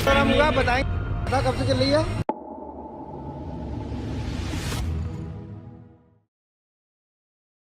Programme हुआ बताएं, कब से चल रही है?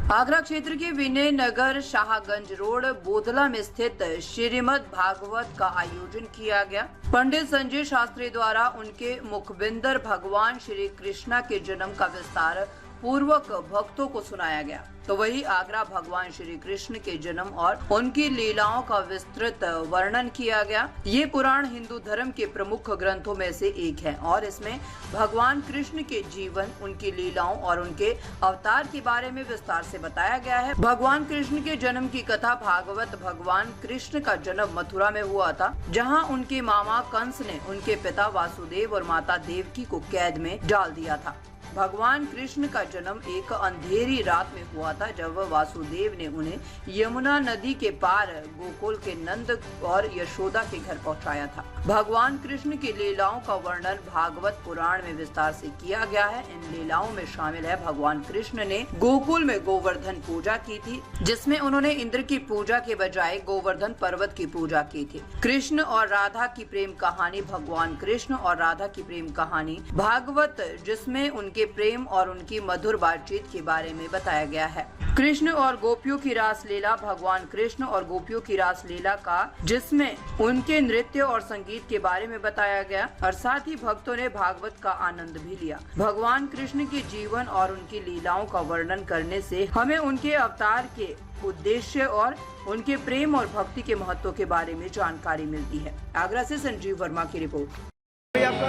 आगरा क्षेत्र के विनय नगर शाहगंज रोड बोधला में स्थित श्रीमद् भागवत का आयोजन किया गया। पंडित संजय शास्त्री द्वारा उनके मुखबिंदर भगवान श्री कृष्णा के जन्म का विस्तार पूर्वक भक्तों को सुनाया गया। तो वही आगरा भगवान श्री कृष्ण के जन्म और उनकी लीलाओं का विस्तृत वर्णन किया गया। ये पुराण हिंदू धर्म के प्रमुख ग्रंथों में से एक है और इसमें भगवान कृष्ण के जीवन, उनकी लीलाओं और उनके अवतार के बारे में विस्तार से बताया गया है। भगवान कृष्ण के जन्म की कथा भागवत भगवान कृष्ण का जन्म मथुरा में हुआ था, जहाँ उनके मामा कंस ने उनके पिता वासुदेव और माता देवकी को कैद में डाल दिया था। भगवान कृष्ण का जन्म एक अंधेरी रात में हुआ था, जब वासुदेव ने उन्हें यमुना नदी के पार गोकुल के नंद और यशोदा के घर पहुंचाया था। भगवान कृष्ण की लीलाओं का वर्णन भागवत पुराण में विस्तार से किया गया है। इन लीलाओं में शामिल है भगवान कृष्ण ने गोकुल में गोवर्धन पूजा की थी, जिसमें उन्होंने इंद्र की पूजा के बजाय गोवर्धन पर्वत की पूजा की थी। कृष्ण और राधा की प्रेम कहानी, भगवान कृष्ण और राधा की प्रेम कहानी भागवत, जिसमें उनके प्रेम और उनकी मधुर बातचीत के बारे में बताया गया है। कृष्ण और गोपियों की रास लीला, भगवान कृष्ण और गोपियों की रास लीला का, जिसमें उनके नृत्य और संगीत के बारे में बताया गया और साथ ही भक्तों ने भागवत का आनंद भी लिया। भगवान कृष्ण के जीवन और उनकी लीलाओं का वर्णन करने से हमें उनके अवतार के उद्देश्य और उनके प्रेम और भक्ति के महत्व के बारे में जानकारी मिलती है। आगरा से संजीव वर्मा की रिपोर्ट। आपका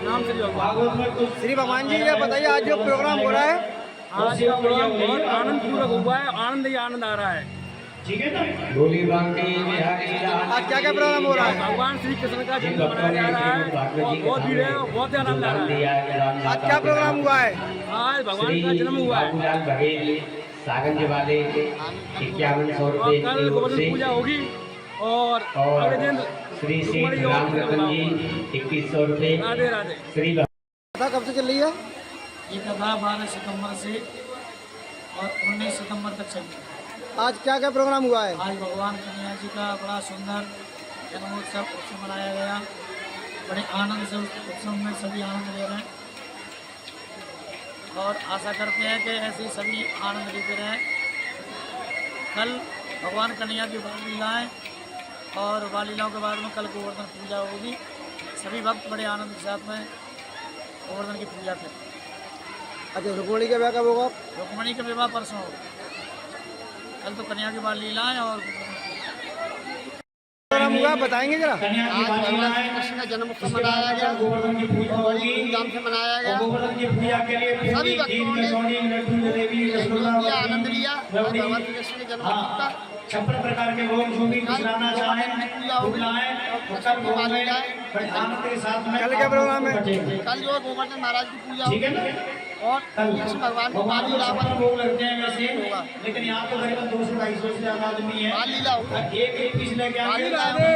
नाम श्री भगवान जी, ये बताइए आज जो प्रोग्राम हो रहा है? आज का प्रोग्राम बहुत आनंद पूर्वक हुआ है, आनंद ही आनंद आ रहा है। आज क्या क्या प्रोग्राम हो रहा है? भगवान श्री कृष्ण का जन्म मनाया जा रहा है और बहुत भीड़ है, बहुत आनंद आ रहा है। आज क्या प्रोग्राम हुआ है? आज भगवान का जन्म हुआ है वाले 5100 और कल गोवर्धन पूजा होगी और अगले दिन श्री श्री राम रतन जी 2100 रुपए। राधे राधे। श्री कब से चल रही है? ये कथा 12 सितंबर से और 19 सितंबर तक चलेगी। आज क्या क्या प्रोग्राम हुआ है? आज भगवान कन्हैया जी का बड़ा सुंदर जन्मोत्सव उत्सव मनाया गया। बड़े आनंद से उस उत्सव में सभी आनंद ले रहे हैं और आशा करते हैं कि ऐसे सभी आनंद लेते रहें। कल भगवान कन्हैया की बाल लीलाएँ और बाल लीलाओं के बाद में कल गोवर्धन पूजा होगी। सभी भक्त बड़े आनंद के साथ में गोवर्धन की पूजा करें। अच्छा, रुक्मणी का विवाह कब होगा? रुक्मणी का विवाह परसों होगा। कल तो कन्या की बाल लीलाएँ और प्रोग्राम हुआ बताएंगे जरा? आज भगवान श्री कृष्ण का जन्म उत्सव मनाया गया, बड़ी धूमधाम से मनाया गया। सभी भक्तों ने किया, आनंद लिया और भगवान श्री कृष्ण के जन्म उत्सव का 56 प्रकार के लोग जो भी खिलाना चाहें पूजा होगी कल क्या प्रोग्राम है? कल जो गोवर्धन महाराज की पूजा होगी और कृष्ण भगवान की बाल लीला लोग लगते हैं वैसे, लेकिन यहाँ तो करीबन 200-250 से ज्यादा आदमी है। बाल लीला होगी। एक पीस लेके बाल लीला आगे